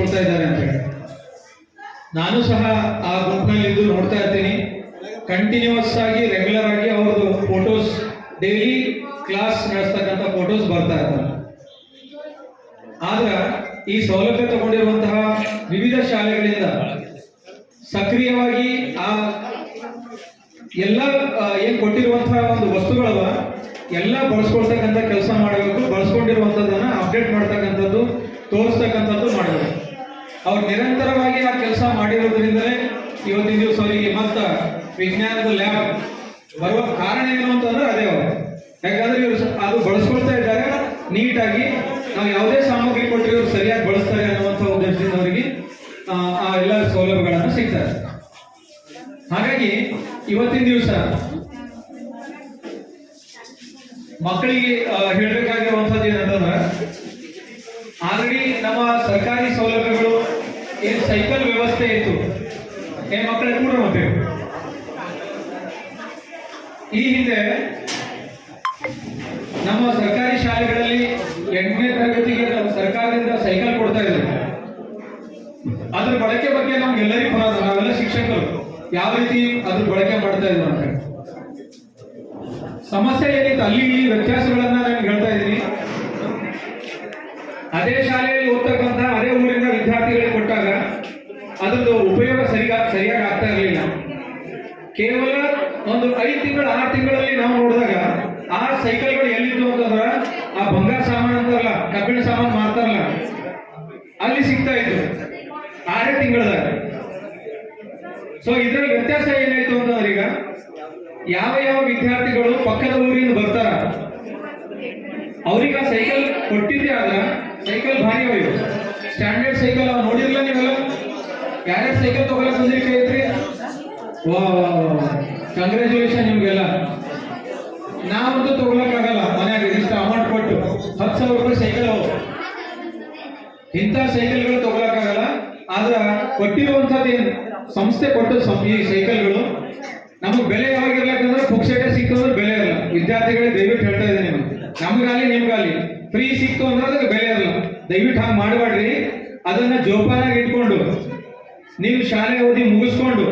ಬಳಸ್ಕೊಳ್ತಾ ಇದ್ದಾರೆ ಅಂತ ಹೇಳಿ. ನಾನು ಸಹ ಆ ಗುಂಪಿನಲ್ಲಿ ಇದ್ದು ನೋಡ್ತಾ ಇರ್ತೀನಿ. ಕಂಟಿನ್ಯೂಸ್ ಆಗಿ ರೆಗ್ಯುಲರ್ ಆಗಿ ಅವ್ರದ್ದು ಫೋಟೋಸ್, ಡೈಲಿ ಕ್ಲಾಸ್ ನಡೆಸ್ತಕ್ಕಂಥ ಫೋಟೋಸ್ ಬರ್ತಾ ಇರ್ತಾರೆ. ಆದ್ರೆ ಈ ಸೌಲಭ್ಯ ತಗೊಂಡಿರುವಂತಹ ವಿವಿಧ ಶಾಲೆಗಳಿಂದ ಸಕ್ರಿಯವಾಗಿ ಆ ಎಲ್ಲ ಏನ್ ಕೊಟ್ಟಿರುವಂತಹ ಒಂದು ವಸ್ತುಗಳವ ಎಲ್ಲ ಬಳಸ್ಕೊಳ್ತಕ್ಕಂಥ ಕೆಲಸ ಮಾಡಬೇಕು. ಬಳಸ್ಕೊಂಡಿರುವಂಥದ್ದನ್ನ ಅಪ್ಡೇಟ್ ಮಾಡ್ತಕ್ಕಂಥದ್ದು, ತೋರಿಸ್ತಕ್ಕಂಥದ್ದು ಮಾಡಬೇಕು. ಅವ್ರು ನಿರಂತರವಾಗಿ ಆ ಕೆಲಸ ಮಾಡಿರೋದ್ರಿಂದಲೇ ಇವತ್ತಿನ ದಿವಸ ಅವರಿಗೆ ಮತ್ತ ವಿಜ್ಞಾನದ ಲ್ಯಾಬ್ ಬರುವ ಕಾರಣ ಏನು ಅಂತಂದ್ರೆ ಅದೇ ಅವರು. ಯಾಕಂದ್ರೆ ಇವರು ಅದು ಬಳಸ್ಕೊಳ್ತಾ ಇದ್ದಾರೆ ನೀಟಾಗಿ. ನಾವು ಯಾವುದೇ ಸಾಮಗ್ರಿ ಕೊಟ್ಟರೆ ಇವರು ಸರಿಯಾಗಿ ಬಳಸ್ತಾರೆ ಅನ್ನುವಂಥ ಉದ್ದೇಶದಿಂದ ಅವರಿಗೆ ಆ ಎಲ್ಲ ಸೌಲಭ್ಯಗಳನ್ನು ಸಿಗ್ತಾರೆ. ಹಾಗಾಗಿ ಇವತ್ತಿನ ದಿವಸ ಮಕ್ಕಳಿಗೆ ಹೇಳಬೇಕಾಗಿರುವಂಥದ್ದು ಏನಂತಂದ್ರೆ, ಆಲ್ರೆಡಿ ನಮ್ಮ ಸರ್ಕಾರಿ ಸೌಲಭ್ಯಗಳು ಏನು ಸೈಕಲ್ ವ್ಯವಸ್ಥೆ ಇತ್ತು, ಮಕ್ಕಳ ಕೂಡ ಹೋಗ್ಬೇಕು. ಈ ಹಿಂದೆ ನಮ್ಮ ಸರ್ಕಾರಿ ಶಾಲೆಗಳಲ್ಲಿ 8ನೇ ತರಗತಿಗೆ ಸರ್ಕಾರದಿಂದ ಸೈಕಲ್ ಕೊಡ್ತಾ ಇದ್ರು. ಅದ್ರ ಬಳಕೆ ಬಗ್ಗೆ ನಮ್ಗೆಲ್ಲರಿಗೂ ಬರೋದು, ನಾವೆಲ್ಲ ಶಿಕ್ಷಕರು ಯಾವ ರೀತಿ ಅದ್ರ ಬಳಕೆ ಮಾಡ್ತಾ ಇದ್ರು ಅಂತ ಹೇಳಿ. ಸಮಸ್ಯೆ ಏನಿತ್ತು ಅಲ್ಲಿ ಇಲ್ಲಿ ವ್ಯತ್ಯಾಸಗಳನ್ನ ನಾನು ಹೇಳ್ತಾ ಇದ್ದೀನಿ. ಅದೇ ಶಾಲೆಯಲ್ಲಿ ಓದ್ತಕ್ಕಂಥ ಅದೇ ಊರಿನ ವಿದ್ಯಾರ್ಥಿಗಳಿಗೆ ಕೊಟ್ಟಾಗ ಅದ್ರದ್ದು ಉಪಯೋಗ ಸರಿಯಾಗಿ ಆಗ್ತಾ ಇರಲಿಲ್ಲ. ಕೇವಲ ಒಂದು 5 ತಿಂಗಳು 6 ತಿಂಗಳಲ್ಲಿ ನಾವು ನೋಡಿದಾಗ ಆ ಸೈಕಲ್ಗಳು ಎಲ್ಲಿದ್ದು ಅಂತಂದ್ರ ಆ ಬಂಗಾರ ಸಾಮಾನು ಅಂತಾರಲ್ಲ, ಕಬ್ಬಿಣ ಸಾಮಾನು ಮಾಡ್ತಾರಲ್ಲ, ಅಲ್ಲಿ ಸಿಗ್ತಾ ಇತ್ತು 6 ತಿಂಗಳದಾಗ. ಸೊ ಇದ್ರಲ್ಲಿ ವ್ಯತ್ಯಾಸ ಏನಾಯ್ತು ಅಂತಂದ್ರೆ, ಈಗ ಯಾವ ಯಾವ ವಿದ್ಯಾರ್ಥಿಗಳು ಪಕ್ಕದ ಊರಿಂದ ಬರ್ತಾರ ಅವ್ರಿಗೆ ಆ ಸೈಕಲ್ ಕೊಟ್ಟಿದ್ದೆ ಆದ್ರ ಸೈಕಲ್ ಭಾರಿ ಅವು ಸ್ಟ್ಯಾಂಡರ್ಡ್ ಸೈಕಲ್ ಅವ ನೋಡಿರ್ಲಿಲ್ಲ ನೀವೆಲ್ಲ. ಯಾರ್ಯಾರು ಸೈಕಲ್ ತಗೊಳಕ್ ಬಂದ್ರಿ ಕೈ ಐತ್ರಿ? ವಾ ಕಂಗ್ರ್ಯಾಚುಲೇಷನ್ ನಿಮ್ಗೆಲ್ಲ. ನಾವಂತೂ ತಗೊಳಕ್ಕಾಗಲ್ಲ, ಮನ್ಯಾಗ ಇಷ್ಟ ಅಮೌಂಟ್ ಕೊಟ್ಟು 10,000 ರೂಪಾಯಿ ಸೈಕಲ್ ಅವು. ಇಂಥ ಸೈಕಲ್ಗಳು ತಗೊಳಕ್ಕಾಗಲ್ಲ. ಆದ್ರ ಕೊಟ್ಟಿರುವಂತದ್ದು ಏನು ಸಂಸ್ಥೆ ಕೊಟ್ಟು ಈ ಸೈಕಲ್ಗಳು ನಮಗೆ ಬೆಲೆ ಯಾವಾಗಿರ್ಬೇಕಂದ್ರೆ ಪುಕ್ಸೆಟೆ ಸಿಕ್ತು ಅಂದ್ರೆ ಬೆಲೆ ಇರಲ್ಲ. ವಿದ್ಯಾರ್ಥಿಗಳಿಗೆ ದಯವಿಟ್ಟು ಹೇಳ್ತಾ ಇದ್ದೀನಿ, ನಮಗಾಲಿ ನಿಮ್ಗಾಲಿ ಫ್ರೀ ಸಿಕ್ತು ಅಂದ್ರೆ ಅದಕ್ಕೆ ಬೆಲೆ ಇರಲ್ಲ. ದಯವಿಟ್ಟು ಹಂಗೆ ಮಾಡಬೇಡ್ರಿ. ಅದನ್ನ ಜೋಪಾನಾಗಿ ಇಟ್ಕೊಂಡು ನೀವು ಶಾಲೆ ಓದಿ ಮುಗಿಸ್ಕೊಂಡು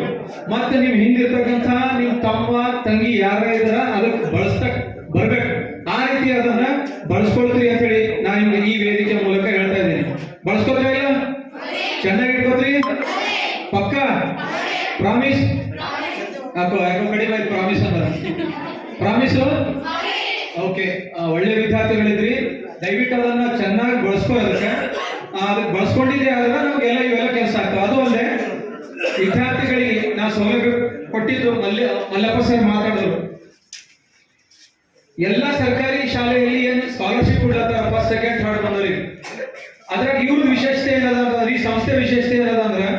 ಮತ್ತೆ ನೀವು ಹಿಂದಿರ್ತಕ್ಕಂಥ ನಿಮ್ಮ ತಮ್ಮ ತಂಗಿ ಯಾರ ಇದಾರ ಅದಕ್ಕೆ ಬಳಸ್ತಕ್ ಬರ್ಬೇಕು. ಆ ರೀತಿ ಅದನ್ನ ಬಳಸ್ಕೊಳ್ತೀರಿ ಅಂತ ಹೇಳಿ ನಾನು ನಿಮ್ಗೆ ಈ ವೇದಿಕೆ ಮೂಲಕ ಹೇಳ್ತಾ ಇದ್ದೀನಿ. ಬಳಸ್ಕೊಳ್ತಾ ಇಲ್ಲ, ಚೆನ್ನಾಗಿ ಇಟ್ಕೋತ್ರಿ, ಪಕ್ಕ ಪ್ರಾಮಿಸ್. ಯಾಕೋ ಕಡಿಮೆ ಆಯ್ತು ಪ್ರಾಮಿಸ್ ಅಂದ್ರೆ ಪ್ರಾಮಿಸು. ಓಕೆ, ಒಳ್ಳೆ ವಿದ್ಯಾರ್ಥಿಗಳಿದ್ರಿ. ದಯವಿಟ್ಟು ಅದನ್ನ ಚೆನ್ನಾಗಿ ಬಳಸ್ಕೊಳ್ಳೋದಕ್ಕೆ ಅದಕ್ಕೆ ಬಳಸ್ಕೊಂಡಿದ್ರೆ ಆದ್ರೆ ನಮ್ಗೆಲ್ಲ ಇವೆಲ್ಲ ಕೆಲಸ ಆಗ್ತವೆ. ಅದು ಅಲ್ಲದೆ ವಿದ್ಯಾರ್ಥಿಗಳಿಗೆ ನಾವು ಸೌಲಭ್ಯ ಕೊಟ್ಟಿದ್ದು ಮಲ್ಲಪ್ಪ ಸರ್ ಮಾತಾಡಿದ್ರು. ಎಲ್ಲ ಸರ್ಕಾರಿ ಶಾಲೆಯಲ್ಲಿ ಏನು ಸ್ಕಾಲರ್ಶಿಪ್ ಕೊಡ್ಲತ್ತಾರ, ಫಸ್ಟ್ ಸೆಕೆಂಡ್ ಥರ್ಡ್ ಬಂದವ್ರಿಗೆ. ಅದ್ರಾಗ ಇವ್ರದ್ದು ವಿಶೇಷತೆ ಏನದ ಅಂತಂದ್ರೆ, ಈ ಸಂಸ್ಥೆ ವಿಶೇಷತೆ ಏನದ ಅಂದ್ರೆ,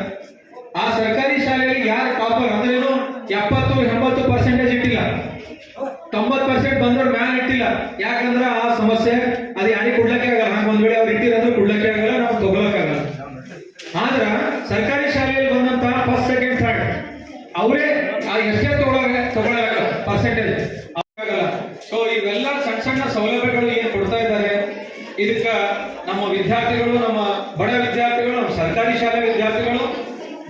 ಆ ಸರ್ಕಾರಿ ಶಾಲೆಯಲ್ಲಿ ಯಾರು ಟಾಪರ್ ಅಂದ್ರೇನು 70-80% ಇಟ್ಟಿಲ್ಲ, 90% ಬಂದವ್ರು ಮ್ಯಾನ್ ಇಟ್ಟಿಲ್ಲ. ಯಾಕಂದ್ರೆ ಆ ಸಮಸ್ಯೆ ಅದು ಯಾರಿಗೆ ಕೊಡ್ಲಕ್ಕೆ ಆಗಲ್ಲ. ಹಂಗ ಒಂದ್ ವೇಳೆ ಅವ್ರು ಇಟ್ಟಿರೋದು ಕೊಡ್ಲಕ್ಕೆ ಆಗಲ್ಲ, ನಾವು ತಗೊಳಕ್ಕಾಗಲ್ಲ. ಆದ್ರ ಸರ್ಕಾರಿ ಶಾಲೆಯಲ್ಲಿ ಬಂದಂತ ಫಸ್ಟ್ ಸೆಕೆಂಡ್ ಥರ್ಡ್ ಅವರೇ ಎಷ್ಟೇ ತಗೊಳಲ್ಲ ಪರ್ಸೆಂಟೇಜ್ ಆಗಲ್ಲ. ಸೊ ಇವೆಲ್ಲ ಸಣ್ಣ ಸಣ್ಣ ಸೌಲಭ್ಯಗಳು ಏನ್ ಕೊಡ್ತಾ ಇದ್ದಾರೆ, ಇದಕ್ಕ ನಮ್ಮ ವಿದ್ಯಾರ್ಥಿಗಳು, ನಮ್ಮ ಬಡ ವಿದ್ಯಾರ್ಥಿಗಳು, ನಮ್ಮ ಸರ್ಕಾರಿ ಶಾಲೆ ವಿದ್ಯಾರ್ಥಿಗಳು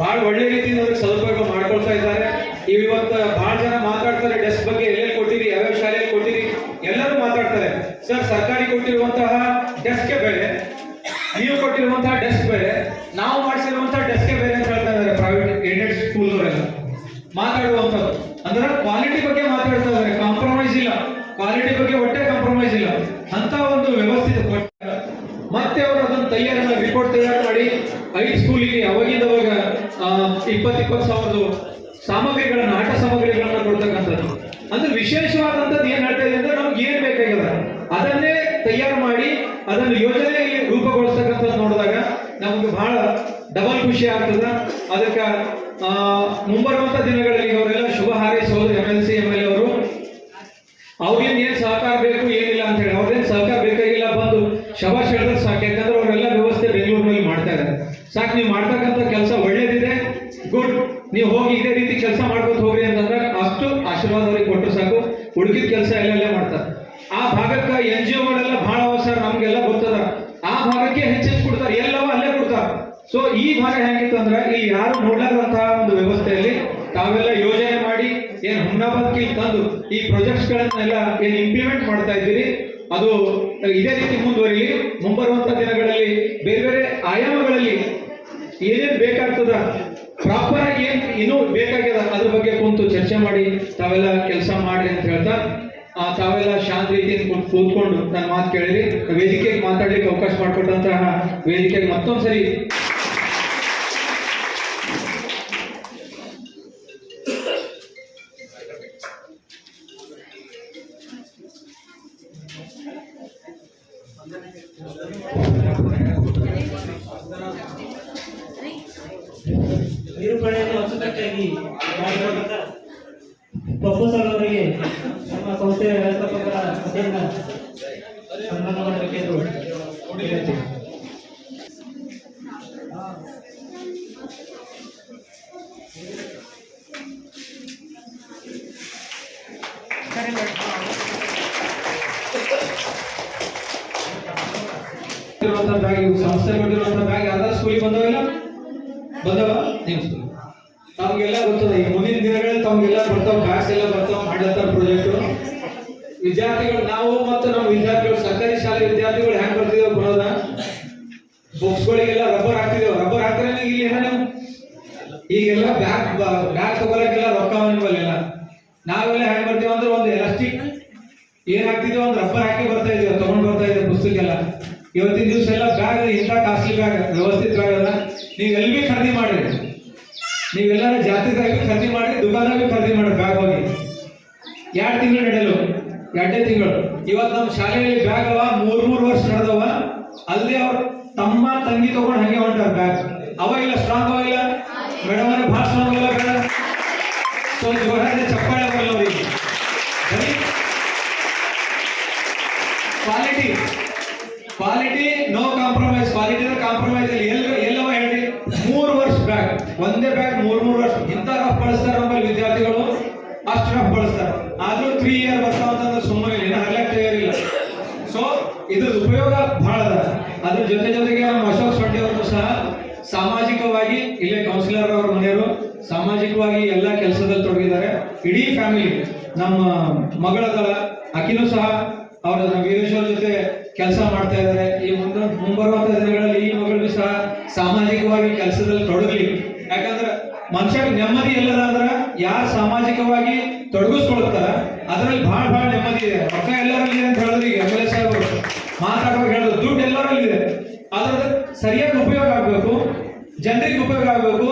ಬಹಳ ಒಳ್ಳೆ ರೀತಿಯಿಂದ ಅದಕ್ಕೆ ಸದುಪಯೋಗ ಮಾಡ್ಕೊಳ್ತಾ ಇದ್ದಾರೆ. ಇವತ್ತು ಬಹಳ ಜನ ಮಾತಾಡ್ತಾರೆ ಡೆಸ್ಕ್ ಬಗ್ಗೆ, ಎಲ್ಲೆಲ್ಲಿ ಕೊಟ್ಟಿರಿ, ಯಾವ್ಯಾವ ಶಾಲೆಯಲ್ಲಿ ಕೊಟ್ಟಿರಿ, ಎಲ್ಲರೂ ಮಾತಾಡ್ತಾರೆ. ಸರ್, ಸರ್ಕಾರಿ ಕೊಟ್ಟಿರುವಂತಹ ಡೆಸ್ಕ್ ಬೇರೆ, ನೀವು ಕೊಟ್ಟಿರುವಂತಹ ಡೆಸ್ಕ್ ಬೇರೆ, ನಾವು ಮಾಡಿಸಿರುವಂತಹ ಡೆಸ್ಕ್ ಬೇರೆ ಅಂತ ಹೇಳ್ತಾ ಇದ್ದಾರೆ. ಪ್ರೈವೇಟ್ ಏಡೆಡ್ ಸ್ಕೂಲ್ವರೆಲ್ಲ ಮಾತಾಡುವಂಥದ್ದು ಅಂದ್ರೆ ಕ್ವಾಲಿಟಿ ಬಗ್ಗೆ ಮಾತಾಡ್ತಾ ಇದ್ದಾರೆ. ಕಾಂಪ್ರಮೈಸ್ ಇಲ್ಲ, ಕ್ವಾಲಿಟಿ ಬಗ್ಗೆ ಒಟ್ಟೆ ಕಾಂಪ್ರಮೈಸ್ ಇಲ್ಲ ಅಂತ ಒಂದು ವ್ಯವಸ್ಥಿತ ಮತ್ತೆ ಅವರು ಅದನ್ನು ರಿಪೋರ್ಟ್ ತಯಾರು ಮಾಡಿ 5 ಸ್ಕೂಲಿಗೆ ಅವಾಗಿಂದವಾಗ 20-20 ಸಾವಿರದ ಸಾಮಗ್ರಿಗಳನ್ನ, ಆಟ ಸಾಮಗ್ರಿಗಳನ್ನ ಕೊಡ್ತಕ್ಕಂಥದ್ದು. ಅಂದ್ರೆ ವಿಶೇಷವಾದಂಥದ್ದು ಏನ್ ಹೇಳ್ತಾ ಇದೆ ಅಂದ್ರೆ, ನಮ್ಗೆ ಏನ್ ಬೇಕಾಗಿದೆ ಅದನ್ನೇ ತಯಾರು ಮಾಡಿ ಅದನ್ನು ಯೋಜನೆಯಲ್ಲಿ ರೂಪುಗೊಳಿಸ್ತಕ್ಕಂಥದ್ದು ನೋಡಿದಾಗ ನಮ್ಗೆ ಬಹಳ ಡಬಲ್ ಖುಷಿ ಆಗ್ತದ. ಅದಕ್ಕೆ ಮುಂಬರುವಂತ ದಿನಗಳಲ್ಲಿ ಅವರೆಲ್ಲ ಶುಭ ಹಾರೈಸೋದು MLC MLA ಅವರು. ಅವ್ರಿಗೆ ಏನ್ ಸಹಕಾರ ಬೇಕು ಏನಿಲ್ಲ ಅಂತ ಹೇಳಿ, ಅವ್ರೇನ್ ಸಹಕಾರ ಬೇಕಾಗಿಲ್ಲ, ಬಂದು ಶಬಾಷ್ ಹೇಳಿದ್ರೆ ಸಾಕು. ಯಾಕಂದ್ರೆ ಅವರೆಲ್ಲ ವ್ಯವಸ್ಥೆ ಬೆಂಗಳೂರಿನಲ್ಲಿ ಮಾಡ್ತಾ ಇದ್ದಾರೆ. ಸಾಕು, ನೀವು ಮಾಡ್ತಕ್ಕಂಥ ಕೆಲಸ ಒಳ್ಳೇದಿದೆ, ಗುಡ್, ನೀವು ಹೋಗಿ ಇದೇ ರೀತಿ ಕೆಲಸ ಮಾಡ್ಕೊತ ಹೋಗ್ರಿ ಅಂತಂದ್ರೆ ಅಷ್ಟು ಆಶೀರ್ವಾದ ಅವ್ರಿಗೆ ಕೊಟ್ಟರು ಸಾಕು. ಉಳಿದ ಕೆಲಸ ಎಲ್ಲೆಲ್ಲೇ ಮಾಡ್ತಾರೆ. ಆ ಭಾಗಕ್ಕೆ NGOಗಳೆಲ್ಲ ಬಹಳ ಅವಸರ, ನಮ್ಗೆಲ್ಲ ಗೊತ್ತದ. ಆ ಭಾಗಕ್ಕೆ ಹೆಚ್ಚೆಚ್ಚು ಕೊಡ್ತಾರೆ, ಎಲ್ಲವೂ ಅಲ್ಲೇ ಕೊಡ್ತಾರೆ. ಸೊ ಏನದಂದ್ರೆ ಇಲ್ಲಿ ಯಾರು ನೋಡ್ಲಾರಂತಹ ಒಂದು ವ್ಯವಸ್ಥೆಯಲ್ಲಿ ತಾವೆಲ್ಲ ಯೋಜನೆ ಮಾಡಿ ಏನ್ ಹುಮ್ನಾಬಾದ್ಗೆ ತಂದು ಈ ಪ್ರಾಜೆಕ್ಟ್ಸ್ ಗಳನ್ನೆಲ್ಲ ಏನ್ ಇಂಪ್ಲಿಮೆಂಟ್ ಮಾಡ್ತಾ ಇದ್ದೀರಿ ಅದು ಇದೇ ರೀತಿ ಮುಂದುವರಿಲಿ. ಮುಂಬರುವಂತ ದಿನಗಳಲ್ಲಿ ಬೇರೆ ಬೇರೆ ಆಯಾಮಗಳಲ್ಲಿ ಏನೇನ್ ಬೇಕಾಗ್ತದ ಪ್ರಾಪರ್ ಆಗಿ ಏನ್ ಇನ್ನೂ ಬೇಕಾಗ್ಯದ ಅದ್ರ ಬಗ್ಗೆ ಕುಂತು ಚರ್ಚೆ ಮಾಡಿ ತಾವೆಲ್ಲ ಕೆಲಸ ಮಾಡಿ ಅಂತ ಹೇಳ್ತಾ ತಾವೆಲ್ಲ ಶಾಂತ ರೀತಿಯಿಂದ ಕೂತ್ಕೊಂಡು ನನ್ನ ಮಾತು ಕೇಳಿರಿ. ವೇದಿಕೆಗೆ ಮಾತಾಡ್ಲಿಕ್ಕೆ ಅವಕಾಶ ಮಾಡಿಕೊಟ್ಟಂತಹ ವೇದಿಕೆಗೆ ಮತ್ತೊಂದ್ಸರಿ ನಿರೂಪಣೆಯನ್ನು ಅಚ್ಚುಕಟ್ಟಾಗಿ ಮಾಡಿರುವಂತ ಪಪ್ಪು ಸರ್ ಅವರಿಗೆ ನಮ್ಮ ಸಂಸ್ಥೆಯ ವ್ಯವಸ್ಥಾಪಕರ ವತಿಯಿಂದ ಸನ್ಮಾನ ಮಾಡಬೇಕೆಂದು ವಿನಂತಿ. ಸಂಸ್ಥೆ ಕೊಟ್ಟಿರುವಂತಹ ಬ್ಯಾಗ್ ಯಾವ್ದಾದ್ರು ಸ್ಕೂಲಿಗೆ ಬಂದವಿಲ್ಲ ಬಂದವ ನಿಮ್ಮ ಸ್ಕೂಲ್ ತಮ್ಗೆಲ್ಲ ಗೊತ್ತದ. ಈ ಮುಂದಿನ ದಿನಗಳಲ್ಲಿ ತಮ್ಗೆಲ್ಲ ಬರ್ತಾವ ಬ್ಯಾಗ್ಸ್ ಎಲ್ಲ ಬರ್ತಾವ ಮಾಡ್ಲತ್ತಾರ ಪ್ರಾಜೆಕ್ಟ್. ವಿದ್ಯಾರ್ಥಿಗಳು ನಾವು ಮತ್ತು ನಮ್ಮ ವಿದ್ಯಾರ್ಥಿಗಳು ಸರ್ಕಾರಿ ಶಾಲೆ ವಿದ್ಯಾರ್ಥಿಗಳು ಹ್ಯಾಂಗ್ ಬರ್ತಿದ್ದೇವೆ ಬರೋದ ಬುಕ್ಸ್ಗಳಿಗೆಲ್ಲ ರಬ್ಬರ್ ಹಾಕ್ತಿದ್ದೇವೆ. ರಬ್ಬರ್ ಹಾಕಿದ್ರೆ ಇಲ್ಲಿ ಏನ ನೀವು ಈಗೆಲ್ಲ ಬ್ಯಾಗ್ ತಗೊಳಕ್ಕೆಲ್ಲ ರೊಕ್ಕ ನಿಮ್ಮಲ್ಲೆಲ್ಲ ನಾವೆಲ್ಲ ಹ್ಯಾಂಗ್ ಬರ್ತೀವಿ ಅಂದ್ರೆ ಒಂದು ಎಲಾಸ್ಟಿಕ್ ಏನ್ ಹಾಕ್ತಿದ್ದೇವೆ ಒಂದು ರಬ್ಬರ್ ಹಾಕಿ ಬರ್ತಾ ಇದೀವಿ ತಗೊಂಡ್ ಬರ್ತಾ ಇದ್ದೇವೆ ಪುಸ್ತಕ ಎಲ್ಲ. ಇವತ್ತಿನ ದಿವಸ ಎಲ್ಲ ಬ್ಯಾಗ್ ಇಂಥ ಕಾಸ್ಟ್ಲಿ ಬ್ಯಾಗ್ ವ್ಯವಸ್ಥಿತ ಬ್ಯಾಗ್ ಅಲ್ಲ. ನೀವು ಎಲ್ಲಿ ಭೀ ಖರೀದಿ ಮಾಡಿರಿ, ನೀವೆಲ್ಲರ ಜಾತಿದಾಗಿ ಖರೀದಿ ಮಾಡಿ ದುಕಾನಾಗಿ ಖರೀದಿ ಮಾಡಿ ಬ್ಯಾಗ್ ಹೋಗಿ 2 ತಿಂಗಳು ನಡೆಯಲು 2 ತಿಂಗಳು. ಇವತ್ತು ನಮ್ಮ ಶಾಲೆಯಲ್ಲಿ ಬ್ಯಾಗ್ ಅವ 3 ವರ್ಷ ನಡೆದವ. ಅಲ್ಲದೆ ಅವ್ರು ತಮ್ಮ ತಂಗಿ ತಗೊಂಡು ಹಂಗೆ ಹೊಂಟಾರ ಬ್ಯಾಗ್ ಅವ ಇಲ್ಲ ಸ್ಟ್ರಾಂಗ್ ಅವ ಇಲ್ಲ ಮೇಡಮ್ ಅವ್ರಿಗೆ ಭಾಳ ಸ್ಟ್ರಾಂಗ್ ಅಲ್ಲ ಬೇಡ. ಸೊ ಜೋರಾಗಿ ಚಪ್ಪಾಳೆ ಬರಲ್ಲ ಅವರಿಗೆ. Quality no compromise. Quality compromise ಎಲ್ಲವ ಹೇಳ್ರಿ. 3 ವರ್ಷ ಬ್ಯಾಗ್ ಒಂದೇ ಬ್ಯಾಗ್ 3 ವರ್ಷ ಇಂಥ ರಫ್ ಬಳಸ್ತಾರ ನಮ್ಮಲ್ಲಿ ವಿದ್ಯಾರ್ಥಿಗಳು, ಅಷ್ಟು ರಫ್ ಬಳಸ್ತಾರ. ಆದ್ರೂ 3 ಇಯರ್ ಬರ್ತಾವ ಅಂತಂದ್ರೆ ಸುಮ್ಮನೆ ಇಲ್ಲ, ಹರ್ಲಕ್ಕೆ ತಯಾರಿಲ್ಲ. ಸೊ ಇದ್ರ ಉಪಯೋಗ ಬಹಳ ಅದ. ಅದ್ರ ಜೊತೆಗೆ ನಮ್ಮ ಅಶೋಕ್ ಸೊಡ್ಡಿ ಅವರು ಸಹ ಸಾಮಾಜಿಕವಾಗಿ ಇಲ್ಲೇ ಕೌನ್ಸಿಲರ್ ಅವ್ರ ಮನೆಯವರು ಸಾಮಾಜಿಕವಾಗಿ ಎಲ್ಲ ಕೆಲಸದಲ್ಲಿ ತೊಡಗಿದ್ದಾರೆ. ಇಡೀ ಫ್ಯಾಮಿಲಿ ನಮ್ಮ ಮಗಳದಳ ಆಕಿನೂ ಸಹ ಅವರ ವೀರೇಶ್ವರ ಜೊತೆ ಕೆಲಸ ಮಾಡ್ತಾ ಇದ್ದಾರೆ. ಈ ಮುಂಬರುವಂತ ದಿನಗಳಲ್ಲಿ ಈ ಮಗಳು ಸಹ ಸಾಮಾಜಿಕವಾಗಿ ಕೆಲಸದಲ್ಲಿ ತೊಡಗಲಿ. ಯಾಕಂದ್ರೆ ಮನುಷ್ಯಗೆ ನೆಮ್ಮದಿ ಎಲ್ಲದ ಅಂದ್ರ ಯಾರು ಸಾಮಾಜಿಕವಾಗಿ ತೊಡಗಿಸ್ಕೊಳ್ತಾರ ಅದರಲ್ಲಿ ಬಹಳ ನೆಮ್ಮದಿ ಇದೆ. ರೊಕ್ಕ ಎಲ್ಲರಲ್ಲಿ ಅಂತ ಹೇಳಿದ್ರೆ ಈಗ ಎಮ್ ಎಲ್ ಎ ಸಾಹೇಬರು ಮಾತಾಡುವಾಗ ಹೇಳಿದ್ರು ದುಡ್ಡು ಎಲ್ಲರಲ್ಲಿ ಇದೆ. ಅದ್ರದ್ದು ಸರಿಯಾಗಿ ಉಪಯೋಗ ಆಗ್ಬೇಕು, ಜನರಿಗೆ ಉಪಯೋಗ ಆಗ್ಬೇಕು.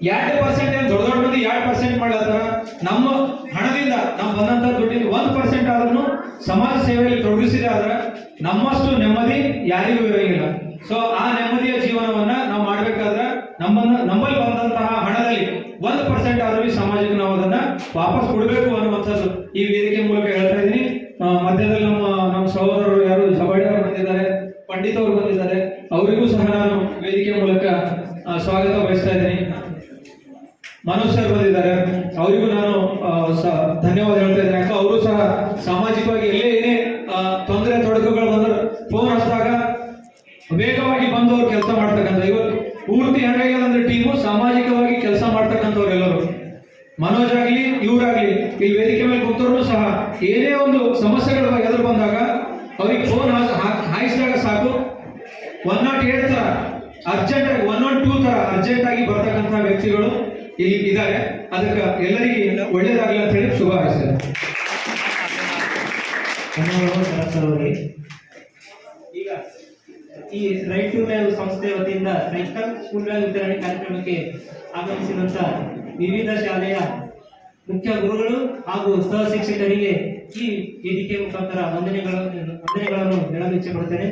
2% ಏನು ದೊಡ್ಡ ಮಂದಿ 2% ಮಾಡ್ಲತ್ತಾರ. ನಮ್ಮ ಹಣದಿಂದ ನಮ್ಮ ಬಂದಂತ ದುಡ್ಡಿನ 1% ಆದ್ರೂ ಸಮಾಜ ಸೇವೆಯಲ್ಲಿ ತೊಡಗಿಸಿದೆ ಆದ್ರೆ ನಮ್ಮಷ್ಟು ನೆಮ್ಮದಿ ಯಾರಿಗೂ ಇರೋಂಗಿಲ್ಲ. ಸೊ ಆ ನೆಮ್ಮದಿಯ ಜೀವನವನ್ನ ನಾವು ಮಾಡ್ಬೇಕಾದ್ರೆ ನಮ್ಮಲ್ಲಿ ಬಂದಂತಹ ಹಣದಲ್ಲಿ 1% ಆದ್ರೂ ಈ ಸಮಾಜಕ್ಕೆ ನಾವು ಅದನ್ನ ವಾಪಸ್ ಕೊಡಬೇಕು ಅನ್ನುವಂಥದ್ದು ಈ ವೇದಿಕೆ ಮೂಲಕ ಹೇಳ್ತಾ ಇದ್ದೀನಿ. ಮಧ್ಯದಲ್ಲಿ ನಮ್ಮ ಸಹೋದರರು ಯಾರು ಜಬಾಡಿ ಅವರು ಬಂದಿದ್ದಾರೆ, ಪಂಡಿತ್ ಅವರು ಬಂದಿದ್ದಾರೆ, ಅವರಿಗೂ ಸಹ ನಾನು ವೇದಿಕೆ ಮೂಲಕ ಸ್ವಾಗತ ಬಯಸ್ತಾ ಇದ್ದೀನಿ. ಮನೋಜ್ ಸರ್ ಬಂದಿದ್ದಾರೆ, ಅವರಿಗೂ ನಾನು ಧನ್ಯವಾದ ಹೇಳ್ತಾ ಇದ್ದೀನಿ. ಯಾಕೆ ಅವರು ಸಹ ಸಾಮಾಜಿಕವಾಗಿ ಎಲ್ಲೇ ಏನೇ ತೊಂದರೆ ತೊಡಕುಗಳು ಬಂದ್ರೆ ಫೋನ್ ಹಚ್ಚಿದಾಗ ವೇಗವಾಗಿ ಬಂದು ಅವ್ರು ಕೆಲಸ ಮಾಡ್ತಕ್ಕಂಥ. ಇವತ್ತು ಪೂರ್ತಿ ಹೆಂಗಾಗ್ಯದ ಅಂದ್ರೆ ಟೀಮು ಸಾಮಾಜಿಕವಾಗಿ ಕೆಲಸ ಮಾಡ್ತಕ್ಕಂಥವ್ರು ಎಲ್ಲರೂ. ಮನೋಜ್ ಆಗ್ಲಿ ಇವರಾಗ್ಲಿ ಇಲ್ಲಿ ವೇದಿಕೆ ಮೇಲೆ ಕೂತವ್ರು ಸಹ ಏನೇ ಒಂದು ಸಮಸ್ಯೆಗಳ ಎದುರು ಬಂದಾಗ ಅವ್ರಿಗೆ ಫೋನ್ ಹಾಯಿಸಿದಾಗ ಸಾಕು 108 ತರ ಅರ್ಜೆಂಟ್ ಆಗಿ 112 ತರ ಅರ್ಜೆಂಟ್ ಆಗಿ ಬರ್ತಕ್ಕಂಥ ವ್ಯಕ್ತಿಗಳು ಇಲ್ಲಿ ಇದ್ದಾರೆ. ಅದಕ್ಕೆ ಎಲ್ಲರಿಗೆ ಒಳ್ಳೇದಾಗಲಿ ಅಂತ ಹೇಳಿ ಶುಭ ಹಾರೈಸ್ತೇನೆ. ಈಗ ಈ ರೈಟ್ ಟು ಲೈವ್ ಸಂಸ್ಥೆ ವತಿಯಿಂದ ಸೈಕಲ್ ಸ್ಕೂಲ್ ಬ್ಯಾಗ್ ವಿತರಣೆ ಕಾರ್ಯಕ್ರಮಕ್ಕೆ ಆಗಮಿಸಿದಂತ ವಿವಿಧ ಶಾಲೆಯ ಮುಖ್ಯ ಗುರುಗಳು ಹಾಗೂ ಸಹ ಶಿಕ್ಷಕರಿಗೆ ಈ ವೇದಿಕೆ ಮುಖಾಂತರ ವಂದನೆಗಳನ್ನು ಹೇಳಲು ಇಚ್ಛೆ ಪಡುತ್ತೇನೆ.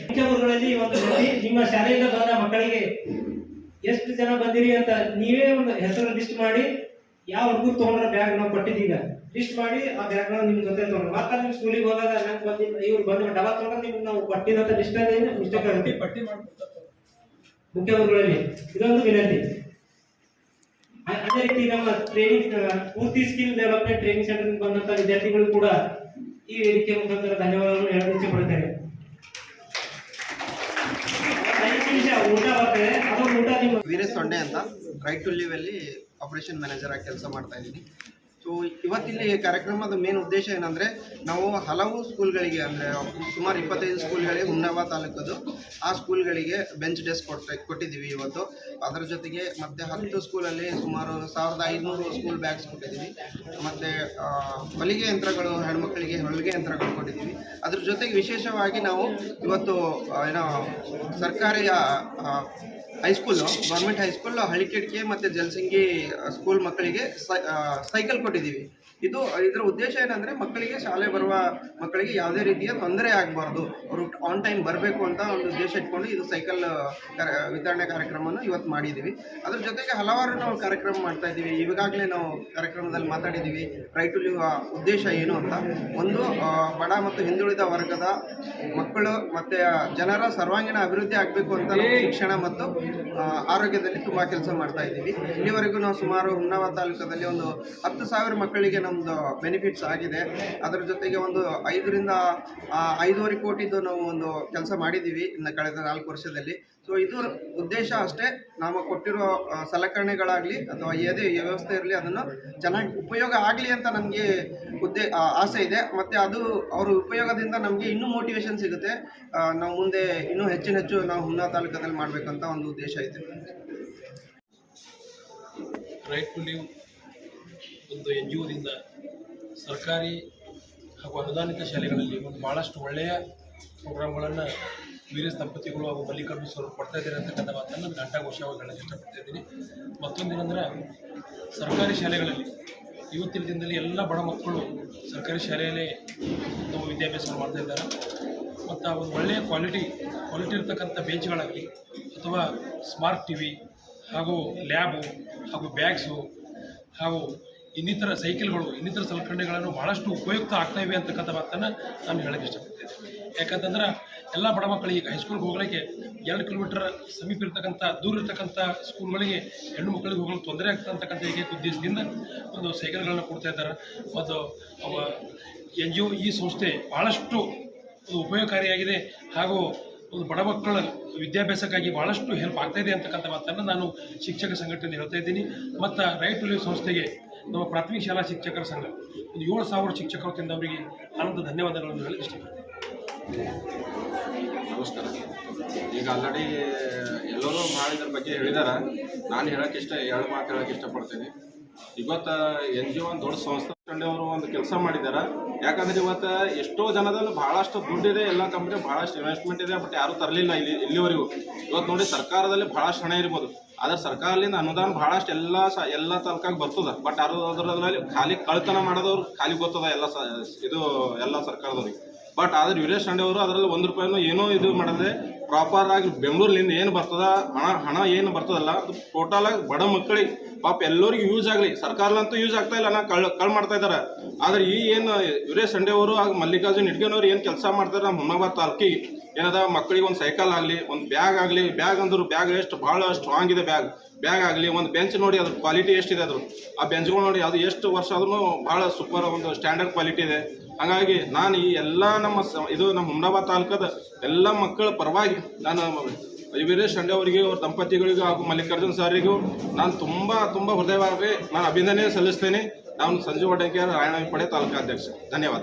ಮುಖ್ಯ ಗುರುಗಳಲ್ಲಿ ಒಂದು ನಿಮ್ಮ ಶಾಲೆಯಿಂದ ಬಂದ ಮಕ್ಕಳಿಗೆ ಎಷ್ಟು ಜನ ಬಂದಿರಿ ಅಂತ ನೀವೇ ಒಂದು ಹೆಸರು ಲಿಸ್ಟ್ ಮಾಡಿ ಯಾವ ಹುಡುಗರು ತಗೊಂಡ್ರ ಬ್ಯಾಗ್ ನಾವು ಕೊಟ್ಟಿದ್ದೀಗ ಲಿಸ್ಟ್ ಮಾಡಿ ಆ ಬ್ಯಾಗ್ ನಿಮ್ ಜೊತೆ ತಗೊಂಡ್ರೆ ಮತ್ತೆ ನೀವು ಸ್ಕೂಲಿಗೆ ಹೋದಾಗ ನಂಗೆ ಬಂದಿಲ್ಲ ಇವ್ರು ಬಂದ ಡಬಲ್ ತಗೊಂಡ್ರೆ ನಿಮ್ಗೆ ನಾವು ಕೊಟ್ಟಿದಂತ ಲಿಸ್ಟ್ ಮಿಸ್ಟೇಕ್ ಆಗುತ್ತೆ. ಮುಖ್ಯ ಗುರುಗಳಲ್ಲಿ ಇದೊಂದು ವಿನಂತಿ. ಅದೇ ರೀತಿ ನಮ್ಮ ಟ್ರೈನಿಂಗ್ ಪೂರ್ತಿ ಸ್ಕಿಲ್ ಡೆವಲಪ್ಮೆಂಟ್ ಟ್ರೈನಿಂಗ್ ಸೆಂಟರ್ ಬಂದಂತ ವಿದ್ಯಾರ್ಥಿಗಳು ಕೂಡ ಈ ವೇದಿಕೆ ಮುಖಾಂತರ ಧನ್ಯವಾದಗಳನ್ನು ಹೇಳಲು ಇಚ್ಛೆ ಪಡುತ್ತೇನೆ. ನಿಮ್ಮ ವೀರೇಶ್ ಸೊಂಡೆ ಅಂತ ರೈಟ್ ಟು ಲಿವ್ ಅಲ್ಲಿ ಆಪರೇಷನ್ ಮ್ಯಾನೇಜರ್ ಆಗಿ ಕೆಲಸ ಮಾಡ್ತಾ ಇದ್ದೀನಿ. ಸೊ ಇವತ್ತಿಲ್ಲಿ ಕಾರ್ಯಕ್ರಮದ ಮೇನ್ ಉದ್ದೇಶ ಏನಂದರೆ, ನಾವು ಹಲವು ಸ್ಕೂಲ್ಗಳಿಗೆ ಅಂದರೆ ಸುಮಾರು 25 ಸ್ಕೂಲ್ಗಳಿಗೆ ಹುಮ್ನಾಬಾದ್ ತಾಲೂಕದು ಆ ಸ್ಕೂಲ್ಗಳಿಗೆ ಬೆಂಚ್ ಡೆಸ್ಕ್ ಕೊಟ್ಟಿದ್ದೀವಿ ಇವತ್ತು. ಅದರ ಜೊತೆಗೆ ಮತ್ತು 10 ಸ್ಕೂಲಲ್ಲಿ ಸುಮಾರು 1500 ಸ್ಕೂಲ್ ಬ್ಯಾಗ್ಸ್ ಕೊಟ್ಟಿದ್ದೀವಿ. ಮತ್ತು ಹೊಲಿಗೆ ಯಂತ್ರಗಳು, ಹೆಣ್ಮಕ್ಳಿಗೆ ಹೊಲಿಗೆ ಯಂತ್ರಗಳು ಕೊಟ್ಟಿದ್ದೀವಿ. ಅದ್ರ ಜೊತೆಗೆ ವಿಶೇಷವಾಗಿ ನಾವು ಇವತ್ತು ಏನೋ ಸರ್ಕಾರಿ ಹೈಸ್ಕೂಲು, ಗೌರ್ಮೆಂಟ್ ಹೈಸ್ಕೂಲ್ ಹಳಿಕೆಡ್ಕೆ ಮತ್ತು ಜಲಸಿಂಗಿ ಸ್ಕೂಲ್ ಮಕ್ಕಳಿಗೆ ಸೈಕಲ್ ಕೊಟ್ಟಿದ್ದೀವಿ. ಇದರ ಉದ್ದೇಶ ಏನಂದರೆ, ಮಕ್ಕಳಿಗೆ ಶಾಲೆ ಬರುವ ಮಕ್ಕಳಿಗೆ ಯಾವುದೇ ರೀತಿಯ ತೊಂದರೆ ಆಗಬಾರ್ದು, ಅವರು ಆನ್ ಟೈಮ್ ಬರಬೇಕು ಅಂತ ಒಂದು ಉದ್ದೇಶ ಇಟ್ಕೊಂಡು ಇದು ಸೈಕಲ್ ವಿತರಣೆ ಕಾರ್ಯಕ್ರಮವನ್ನು ಇವತ್ತು ಮಾಡಿದ್ದೀವಿ. ಅದ್ರ ಜೊತೆಗೆ ಹಲವಾರು ನಾವು ಕಾರ್ಯಕ್ರಮ ಮಾಡ್ತಾ ಇದ್ದೀವಿ. ಈಗಾಗಲೇ ನಾವು ಕಾರ್ಯಕ್ರಮದಲ್ಲಿ ಮಾತಾಡಿದ್ದೀವಿ ರೈಟ್ ಟು ಲಿವ್ ಉದ್ದೇಶ ಏನು ಅಂತ. ಒಂದು, ಬಡ ಮತ್ತು ಹಿಂದುಳಿದ ವರ್ಗದ ಮಕ್ಕಳು ಮತ್ತು ಜನರ ಸರ್ವಾಂಗೀಣ ಅಭಿವೃದ್ಧಿ ಆಗಬೇಕು ಅಂತ ನಾವು ಶಿಕ್ಷಣ ಮತ್ತು ಆರೋಗ್ಯದಲ್ಲಿ ತುಂಬ ಕೆಲಸ ಮಾಡ್ತಾ ಇದ್ದೀವಿ. ಇಲ್ಲಿವರೆಗೂ ನಾವು ಸುಮಾರು ಹುಮ್ನಾಬಾದ್ ತಾಲೂಕದಲ್ಲಿ ಒಂದು 10,000 ಮಕ್ಕಳಿಗೆ ನಮ್ಮದು ಬೆನಿಫಿಟ್ಸ್ ಆಗಿದೆ. ಅದರ ಜೊತೆಗೆ ಒಂದು 5 ರಿಂದ 5.5 ಕೋಟಿದು ನಾವು ಒಂದು ಕೆಲಸ ಮಾಡಿದ್ದೀವಿ ಇನ್ನು ಕಳೆದ 4 ವರ್ಷದಲ್ಲಿ. ಸೊ ಇದು ಉದ್ದೇಶ ಅಷ್ಟೇ, ನಾವು ಕೊಟ್ಟಿರೋ ಸಲಕರಣೆಗಳಾಗಲಿ ಅಥವಾ ಯಾವುದೇ ವ್ಯವಸ್ಥೆ ಇರಲಿ ಅದನ್ನು ಚೆನ್ನಾಗಿ ಉಪಯೋಗ ಆಗಲಿ ಅಂತ ನಮಗೆ ಆಸೆ ಇದೆ. ಮತ್ತು ಅದು ಅವರ ಉಪಯೋಗದಿಂದ ನಮಗೆ ಇನ್ನೂ ಮೋಟಿವೇಶನ್ ಸಿಗುತ್ತೆ. ನಾವು ಮುಂದೆ ಇನ್ನೂ ಹೆಚ್ಚು ನಾವು ಹುಮ್ನಾಬಾದ್ ತಾಲೂಕದಲ್ಲಿ ಮಾಡಬೇಕಂತ ಒಂದು ಉದ್ದೇಶ ಇದೆ. ರೈಟ್ ಟು ಲಿವ್ ಒಂದು NGOದಿಂದ ಸರ್ಕಾರಿ ಹಾಗೂ ಅನುದಾನಿತ ಶಾಲೆಗಳಲ್ಲಿ ಒಂದು ಭಾಳಷ್ಟು ಒಳ್ಳೆಯ ಪ್ರೋಗ್ರಾಮ್ಗಳನ್ನು ವೀರೇಶ್ ದಂಪತಿಗಳು ಹಾಗೂ ಮಲ್ಲಿಕಾರ್ಜುನ ಸರ್ ಕೊಡ್ತಾ ಇದ್ದಾರೆ ಅಂತಕ್ಕಂಥ ಮಾತನ್ನು ನಾನು ಘಂಟಾಘೋಷವಾಗಿ ಹೇಳಕ್ಕೆ ಇಷ್ಟಪಡ್ತಾ ಇದ್ದೀನಿ. ಮತ್ತೊಂದೇನೆಂದರೆ, ಸರ್ಕಾರಿ ಶಾಲೆಗಳಲ್ಲಿ ಇವತ್ತಿನ ದಿನದಲ್ಲಿ ಎಲ್ಲ ಬಡ ಮಕ್ಕಳು ಸರ್ಕಾರಿ ಶಾಲೆಯಲ್ಲೇ ತಮ್ಮ ವಿದ್ಯಾಭ್ಯಾಸ ಮಾಡ್ತಾ ಇದ್ದಾರೆ. ಮತ್ತು ಒಂದು ಒಳ್ಳೆಯ ಕ್ವಾಲಿಟಿ ಇರ್ತಕ್ಕಂಥ ಬೆಂಚ್ಗಳಾಗಲಿ ಅಥವಾ ಸ್ಮಾರ್ಟ್ TV ಹಾಗೂ ಲ್ಯಾಬು ಹಾಗೂ ಬ್ಯಾಗ್ಸು ಹಾಗೂ ಇನ್ನಿತರ ಸೈಕಲ್ಗಳು, ಇನ್ನಿತರ ಸಲಕರಣೆಗಳನ್ನು ಭಾಳಷ್ಟು ಉಪಯುಕ್ತ ಆಗ್ತಾಯಿವೆ ಅಂತಕ್ಕಂಥ ಮಾತನ್ನು ನಾನು ಹೇಳೋಕ್ಕೆ ಇಷ್ಟಪಡ್ತೇನೆ. ಯಾಕಂತಂದ್ರೆ ಎಲ್ಲ ಬಡ ಮಕ್ಕಳಿಗೆ ಹೈಸ್ಕೂಲ್ಗೆ ಹೋಗಲಿಕ್ಕೆ 2 ಕಿಲೋಮೀಟರ್ ಸಮೀಪ ಇರ್ತಕ್ಕಂಥ ದೂರ ಇರ್ತಕ್ಕಂಥ ಸ್ಕೂಲ್ಗಳಿಗೆ ಹೆಣ್ಣು ಮಕ್ಕಳಿಗೆ ಹೋಗಲು ತೊಂದರೆ ಆಗ್ತಕ್ಕಂಥ ಏಕೈಕ ಉದ್ದೇಶದಿಂದ ಒಂದು ಸೈಕಲ್ಗಳನ್ನು ಕೊಡ್ತಾ ಇದ್ದಾರೆ. ಮತ್ತು NGO ಈ ಸಂಸ್ಥೆ ಭಾಳಷ್ಟು ಉಪಯೋಗಕಾರಿಯಾಗಿದೆ ಹಾಗೂ ಒಂದು ಬಡ ಮಕ್ಕಳ ವಿದ್ಯಾಭ್ಯಾಸಕ್ಕಾಗಿ ಭಾಳಷ್ಟು ಹೆಲ್ಪ್ ಆಗ್ತಾಯಿದೆ ಅಂತಕ್ಕಂಥ ಮಾತನ್ನು ನಾನು ಶಿಕ್ಷಕ ಸಂಘಟನೆ ಹೇಳ್ತಾ ಇದ್ದೀನಿ. ಮತ್ತು ರೈಟ್ ಟು ಲಿವ್ ಸಂಸ್ಥೆಗೆ ನಮ್ಮ ಪ್ರಾಥಮಿಕ ಶಾಲಾ ಶಿಕ್ಷಕರ ಸಂಘ ಒಂದು 7,000 ಶಿಕ್ಷಕರು ತಿಂದ ಅವರಿಗೆ ಆನಂದ ಧನ್ಯವಾದಗಳನ್ನು ಹೇಳಕ್ಕೆ ಇಷ್ಟಪಡ್ತೀನಿ. ನಮಸ್ಕಾರ. ಈಗ ಆಲ್ರೆಡಿ ಎಲ್ಲರೂ ಭಾಳ ಇದ್ರ ಬಗ್ಗೆ ಹೇಳಿದ್ದಾರೆ. ನಾನು ಹೇಳೋಕ್ಕೆ 2 ಮಾತು ಹೇಳೋಕ್ಕೆ ಇಷ್ಟಪಡ್ತೀನಿ. ಇವತ್ತು NGO ಒಂದು ದೊಡ್ಡ ಸಂಸ್ಥೆ ಅವರು ಒಂದು ಕೆಲಸ ಮಾಡಿದ್ದಾರೆ. ಯಾಕಂದರೆ ಇವತ್ತು ಎಷ್ಟೋ ಜನದಲ್ಲಿ ಭಾಳಷ್ಟು ದುಡ್ಡಿದೆ, ಎಲ್ಲ ಕಂಪ್ನಿ ಭಾಳಷ್ಟು ಇನ್ವೆಸ್ಟ್ಮೆಂಟ್ ಇದೆ, ಬಟ್ ಯಾರೂ ತರಲಿಲ್ಲ ಇಲ್ಲಿವರೆಗೂ. ಇವತ್ತು ನೋಡಿ ಸರ್ಕಾರದಲ್ಲಿ ಭಾಳಷ್ಟು ಹಣ ಇರ್ಬೋದು, ಆದರೆ ಸರ್ಕಾರದಿಂದ ಅನುದಾನ ಭಾಳಷ್ಟು ಎಲ್ಲ ತಾಲೂಕಾಗಿ ಬರ್ತದೆ. ಬಟ್ ಅದರಲ್ಲಿ ಖಾಲಿ ಕಳ್ತನ ಮಾಡೋದವ್ರು ಖಾಲಿ ಗೊತ್ತದ ಎಲ್ಲ ಸರ್ಕಾರದವ್ರಿಗೆ. ಬಟ್ ಆದರೆ ವೀರೇಶ್ ಸಂಡೆ ಅವರು ಅದರಲ್ಲಿ 1 ರೂಪಾಯಿನೂ ಏನೋ ಇದು ಮಾಡಿದ್ರೆ ಪ್ರಾಪರ್ ಆಗಿ ಬೆಂಗಳೂರಿನಿಂದ ಏನು ಬರ್ತದ ಹಣ ಏನು ಬರ್ತದಲ್ಲ ಅದು ಟೋಟಲ್ ಆಗಿ ಬಡ ಮಕ್ಕಳಿಗೆ ಪಾಪ ಎಲ್ಲರಿಗೂ ಯೂಸ್ ಆಗಲಿ. ಸರ್ಕಾರದಂತೂ ಯೂಸ್ ಆಗ್ತಾ ಇಲ್ಲ, ಕಳ್ ಮಾಡ್ತಾ ಇದ್ದಾರೆ. ಆದರೆ ಈ ಏನು ವೀರೇಶ್ ಸಂಡೆ ಅವರು ಹಾಗೂ ಮಲ್ಲಿಕಾರ್ಜುನ್ ಹಿಡ್ಗೇನವ್ರು ಏನು ಕೆಲಸ ಮಾಡ್ತಾರೆ ನಮ್ಮ ಹುಮ್ನಾಬಾದ್ ತಾಲೂಕಿಗೆ ಏನದ ಮಕ್ಕಳಿಗೆ ಒಂದು ಸೈಕಲ್ ಆಗಲಿ, ಒಂದು ಬ್ಯಾಗ್ ಆಗಲಿ, ಬ್ಯಾಗ್ ಅಂದ್ರು ಬ್ಯಾಗ್ ಎಷ್ಟು ಭಾಳ ಸ್ಟ್ರಾಂಗ್ ಇದೆ ಬ್ಯಾಗ್ ಆಗಲಿ, ಒಂದು ಬೆಂಚ್ ನೋಡಿ ಅದ್ರ ಕ್ವಾಲಿಟಿ ಎಷ್ಟಿದೆ, ಆ ಬೆಂಚ್ಗಳು ನೋಡಿ ಅದು ಎಷ್ಟು ವರ್ಷ ಆದ್ರೂ ಭಾಳ ಸೂಪರ್ ಒಂದು ಸ್ಟ್ಯಾಂಡರ್ಡ್ ಕ್ವಾಲಿಟಿ ಇದೆ. ಹಾಗಾಗಿ ನಾನು ಈ ಎಲ್ಲ ನಮ್ಮ ಹುಮ್ನಾಬಾದ್ ತಾಲೂಕದ ಎಲ್ಲ ಮಕ್ಕಳ ಪರವಾಗಿ ನಾನು ವೀರೇಶ್ ಸಂಡೆ ಅವರಿಗೆ, ಅವ್ರ ದಂಪತಿಗಳಿಗೂ ಹಾಗೂ ಮಲ್ಲಿಕಾರ್ಜುನ್ ಸರಿಗೂ ನಾನು ತುಂಬ ಹೃದಯವಾಗಿ ನಾನು ಅಭಿನಂದನೆ ಸಲ್ಲಿಸ್ತೇನೆ. ನಾನು ಸಂಜು ವಡೇಕರ್, ರಾಯಣ್ಣ ಪಡೆ ತಾಲೂಕಾಧ್ಯಕ್ಷ. ಧನ್ಯವಾದ.